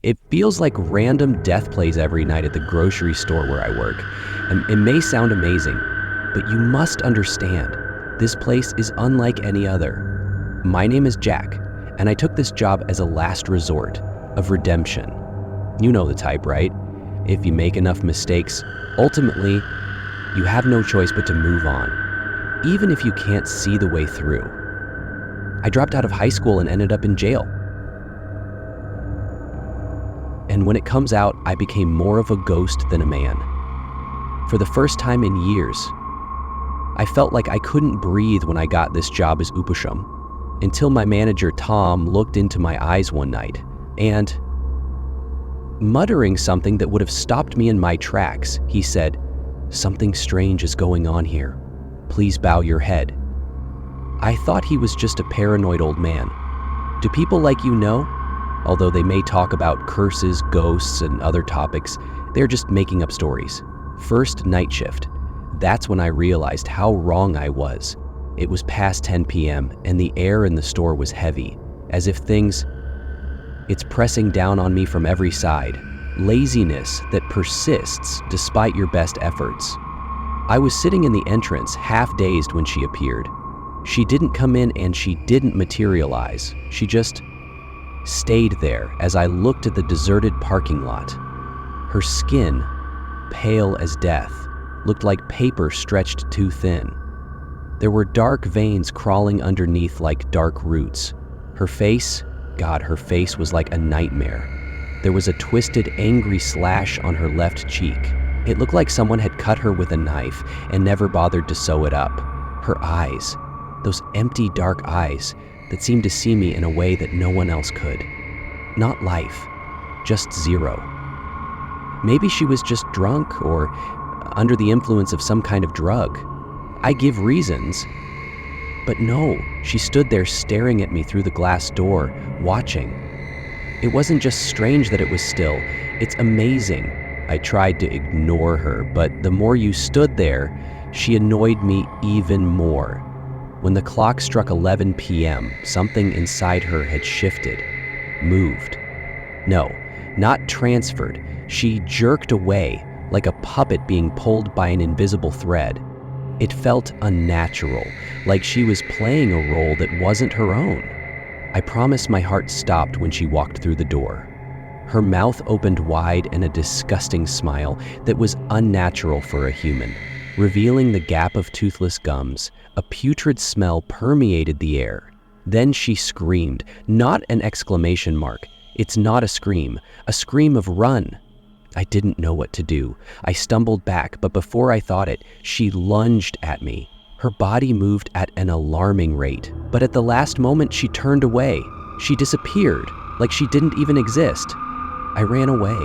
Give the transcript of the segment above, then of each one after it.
It feels like random death plays every night at the grocery store where I work. And it may sound amazing, but you must understand, this place is unlike any other. My name is Jack, and I took this job as a last resort of redemption. You know the type, right? If you make enough mistakes, ultimately, you have no choice but to move on, even if you can't see the way through. I dropped out of high school and ended up in jail. And when it comes out, I became more of a ghost than a man. For the first time in years, I felt like I couldn't breathe when I got this job as Upasham, until my manager Tom looked into my eyes one night and, muttering something that would have stopped me in my tracks, he said, "Something strange is going on here. Please bow your head." I thought he was just a paranoid old man. Do people like you know? Although they may talk about curses, ghosts, and other topics, they're just making up stories. First night shift. That's when I realized how wrong I was. It was past 10 p.m. and the air in the store was heavy, as if it's pressing down on me from every side. Laziness that persists despite your best efforts. I was sitting in the entrance, half dazed when she appeared. She didn't come in and she didn't materialize. She just stayed there as I looked at the deserted parking lot. Her skin, pale as death, looked like paper stretched too thin. There were dark veins crawling underneath like dark roots. Her face, God, her face was like a nightmare. There was a twisted, angry slash on her left cheek. It looked like someone had cut her with a knife and never bothered to sew it up. Her eyes, those empty, dark eyes that seemed to see me in a way that no one else could. Not life, just zero. Maybe she was just drunk or under the influence of some kind of drug. I give reasons, but no, she stood there staring at me through the glass door, watching. It wasn't just strange that it was still, it's amazing. I tried to ignore her, but the more you stood there, she annoyed me even more. When the clock struck 11 p.m., something inside her had shifted, moved. No, not transferred. She jerked away like a puppet being pulled by an invisible thread. It felt unnatural, like she was playing a role that wasn't her own. I promise my heart stopped when she walked through the door. Her mouth opened wide in a disgusting smile that was unnatural for a human. Revealing the gap of toothless gums, a putrid smell permeated the air. Then she screamed, not an exclamation mark. It's not a scream of run. I didn't know what to do. I stumbled back, but before I thought it, she lunged at me. Her body moved at an alarming rate, but at the last moment she turned away. She disappeared, like she didn't even exist. I ran away.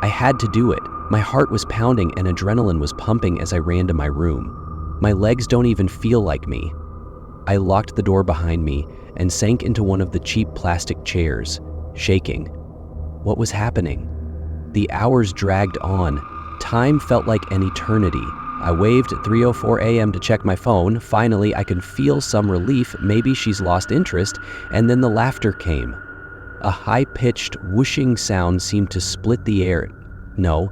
I had to do it. My heart was pounding and adrenaline was pumping as I ran to my room. My legs don't even feel like me. I locked the door behind me and sank into one of the cheap plastic chairs, shaking. What was happening? The hours dragged on. Time felt like an eternity. I waved at 3:04 a.m. to check my phone. Finally, I could feel some relief. Maybe she's lost interest. And then the laughter came. A high-pitched, whooshing sound seemed to split the air. No,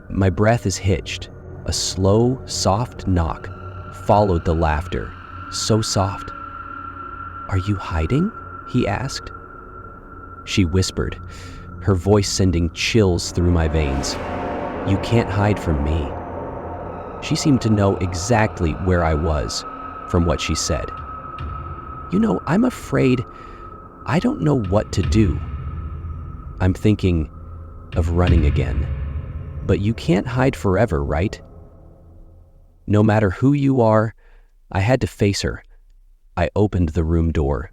my breath is hitched. A slow, soft knock followed the laughter. So soft. "Are you hiding?" he asked. She whispered, her voice sending chills through my veins. "You can't hide from me." She seemed to know exactly where I was from what she said. "You know, I'm afraid I don't know what to do." I'm thinking of running again. But you can't hide forever, right? No matter who you are, I had to face her. I opened the room door.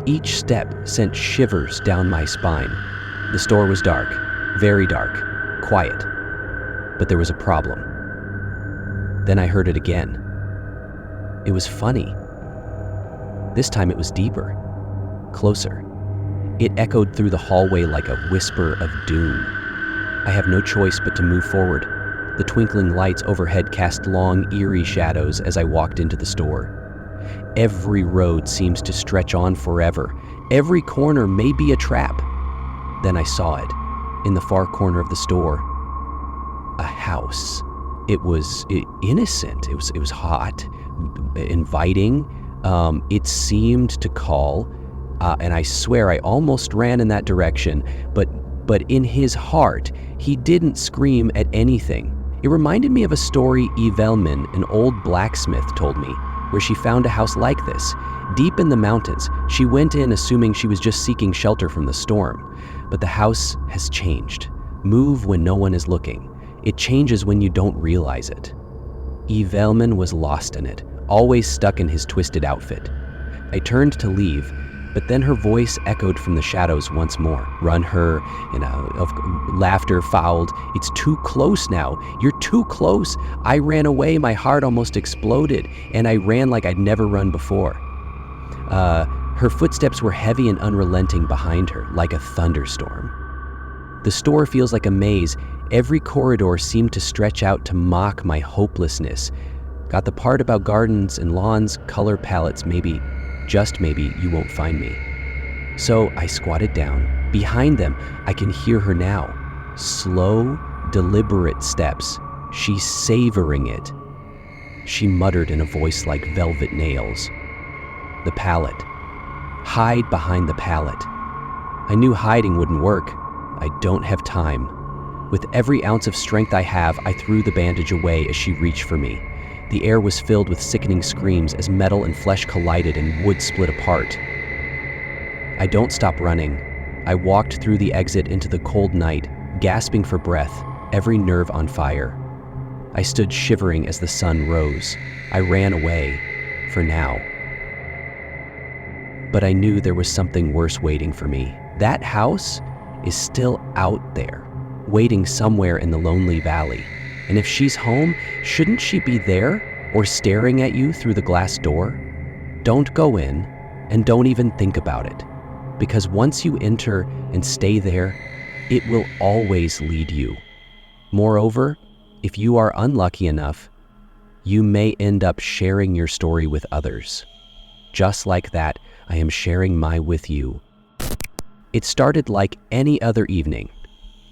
Each step sent shivers down my spine. The store was dark, very dark, quiet. But there was a problem. Then I heard it again. It was funny. This time it was deeper, closer. It echoed through the hallway like a whisper of doom. I have no choice but to move forward. The twinkling lights overhead cast long, eerie shadows as I walked into the store. Every road seems to stretch on forever. Every corner may be a trap. Then I saw it, in the far corner of the store. A house. It was innocent. It was hot, inviting. It seemed to call, and I swear I almost ran in that direction, but in his heart, he didn't scream at anything. It reminded me of a story Evelyn, an old blacksmith, told me, where she found a house like this. Deep in the mountains, she went in assuming she was just seeking shelter from the storm. But the house has changed. Move when no one is looking. It changes when you don't realize it. Evelyn was lost in it, always stuck in his twisted outfit. I turned to leave, but then her voice echoed from the shadows once more. Run her, of laughter fouled. It's too close now. You're too close. I ran away, my heart almost exploded, and I ran like I'd never run before. Her footsteps were heavy and unrelenting behind her, like a thunderstorm. The store feels like a maze. Every corridor seemed to stretch out to mock my hopelessness. Got the part about gardens and lawns, color palettes, maybe, just maybe, you won't find me. So I squatted down. Behind them, I can hear her now. Slow, deliberate steps. She's savoring it. She muttered in a voice like velvet nails. The pallet. Hide behind the pallet. I knew hiding wouldn't work. I don't have time. With every ounce of strength I have, I threw the bandage away as she reached for me. The air was filled with sickening screams as metal and flesh collided and wood split apart. I don't stop running. I walked through the exit into the cold night, gasping for breath, every nerve on fire. I stood shivering as the sun rose. I ran away, for now. But I knew there was something worse waiting for me. That house is still out there, waiting somewhere in the lonely valley. And if she's home, shouldn't she be there or staring at you through the glass door? Don't go in, and don't even think about it. Because once you enter and stay there, it will always lead you. Moreover, if you are unlucky enough, you may end up sharing your story with others. Just like that, I am sharing my with you. It started like any other evening.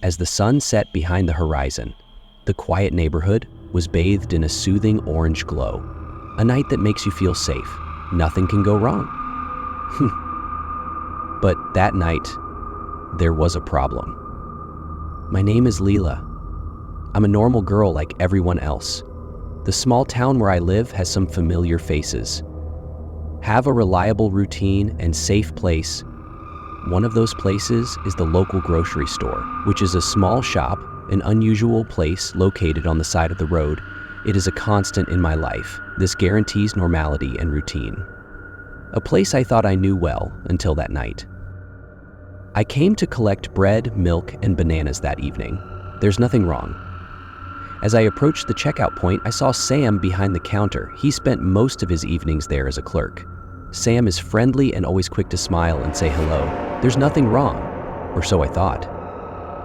As the sun set behind the horizon, the quiet neighborhood was bathed in a soothing orange glow. A night that makes you feel safe. Nothing can go wrong. But that night, there was a problem. My name is Leela. I'm a normal girl like everyone else. The small town where I live has some familiar faces. Have a reliable routine and safe place. One of those places is the local grocery store, which is a small shop, an unusual place located on the side of the road. It is a constant in my life. This guarantees normality and routine. A place I thought I knew well until that night. I came to collect bread, milk, and bananas that evening. There's nothing wrong. As I approached the checkout point, I saw Sam behind the counter. He spent most of his evenings there as a clerk. Sam is friendly and always quick to smile and say hello. There's nothing wrong, or so I thought.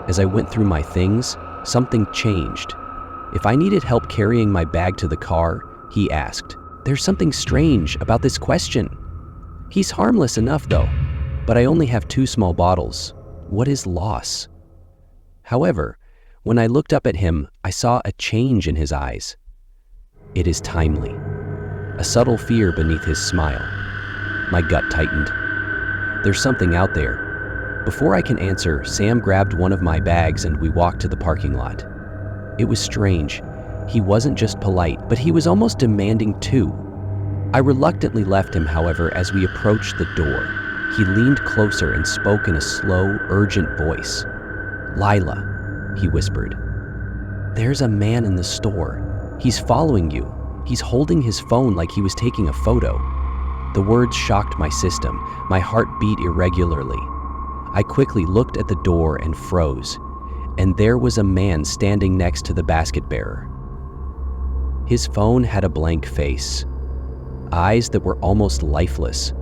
As I went through my things, something changed. If I needed help carrying my bag to the car, he asked. There's something strange about this question. He's harmless enough though, but I only have 2 small bottles. What is loss? However, when I looked up at him, I saw a change in his eyes. It is timely. A subtle fear beneath his smile. My gut tightened. There's something out there. Before I can answer, Sam grabbed one of my bags and we walked to the parking lot. It was strange. He wasn't just polite, but he was almost demanding too. I reluctantly left him, however, as we approached the door. He leaned closer and spoke in a slow, urgent voice. Lila, he whispered. There's a man in the store. He's following you. He's holding his phone like he was taking a photo. The words shocked my system. My heart beat irregularly. I quickly looked at the door and froze, and there was a man standing next to the basket bearer. His phone had a blank face, eyes that were almost lifeless.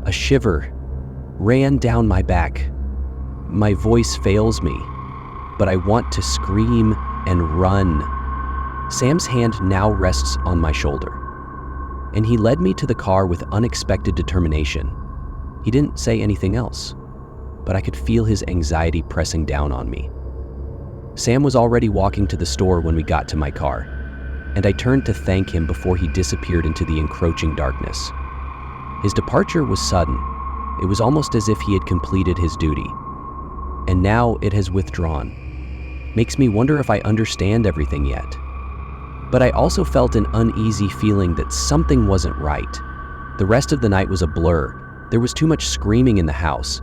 A shiver ran down my back. My voice fails me, but I want to scream and run. Sam's hand now rests on my shoulder, and he led me to the car with unexpected determination. He didn't say anything else. but I could feel his anxiety pressing down on me. Sam was already walking to the store when we got to my car, and I turned to thank him before he disappeared into the encroaching darkness. His departure was sudden. It was almost as if he had completed his duty, and now it has withdrawn. Makes me wonder if I understand everything yet. But I also felt an uneasy feeling that something wasn't right. The rest of the night was a blur. There was too much screaming in the house.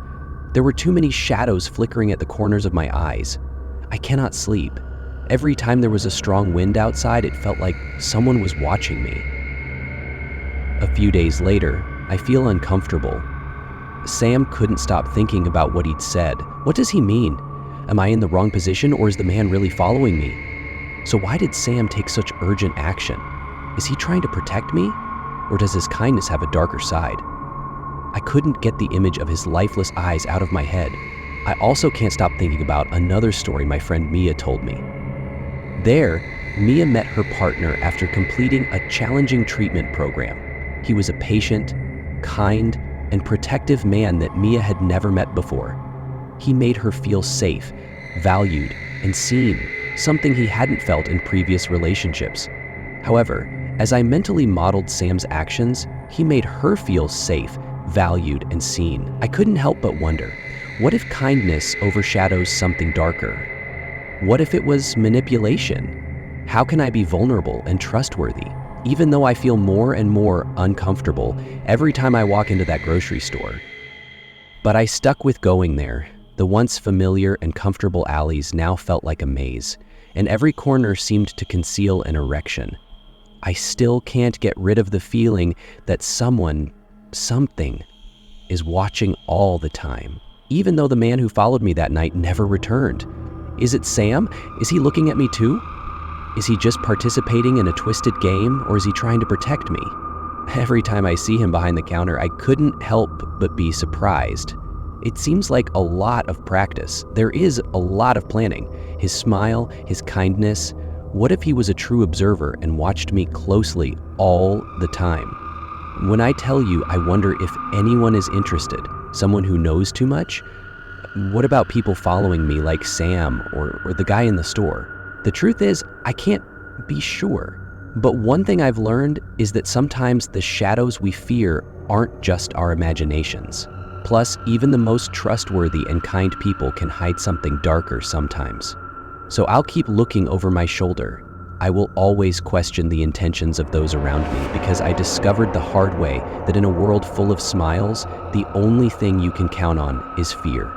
There were too many shadows flickering at the corners of my eyes. I cannot sleep. Every time there was a strong wind outside, it felt like someone was watching me. A few days later, I feel uncomfortable. Sam couldn't stop thinking about what he'd said. What does he mean? Am I in the wrong position, or is the man really following me? So why did Sam take such urgent action? Is he trying to protect me? Or does his kindness have a darker side? I couldn't get the image of his lifeless eyes out of my head. I also can't stop thinking about another story my friend Mia told me. There, Mia met her partner after completing a challenging treatment program. He was a patient, kind, and protective man that Mia had never met before. He made her feel safe, valued, and seen, something he hadn't felt in previous relationships. However, as I mentally modeled Sam's actions, he made her feel safe, valued, and seen. I couldn't help but wonder, what if kindness overshadows something darker? What if it was manipulation? How can I be vulnerable and trustworthy, even though I feel more and more uncomfortable every time I walk into that grocery store? But I stuck with going there. The once familiar and comfortable alleys now felt like a maze, and every corner seemed to conceal an erection. I still can't get rid of the feeling that something, is watching all the time, even though the man who followed me that night never returned. Is it Sam? Is he looking at me too? Is he just participating in a twisted game, or is he trying to protect me? Every time I see him behind the counter, I couldn't help but be surprised. It seems like a lot of practice. There is a lot of planning. His smile, his kindness. What if he was a true observer and watched me closely all the time? When I tell you, I wonder if anyone is interested, someone who knows too much? What about people following me like Sam or the guy in the store? The truth is, I can't be sure. But one thing I've learned is that sometimes the shadows we fear aren't just our imaginations. Plus, even the most trustworthy and kind people can hide something darker sometimes. So I'll keep looking over my shoulder. I will always question the intentions of those around me, because I discovered the hard way that in a world full of smiles, the only thing you can count on is fear.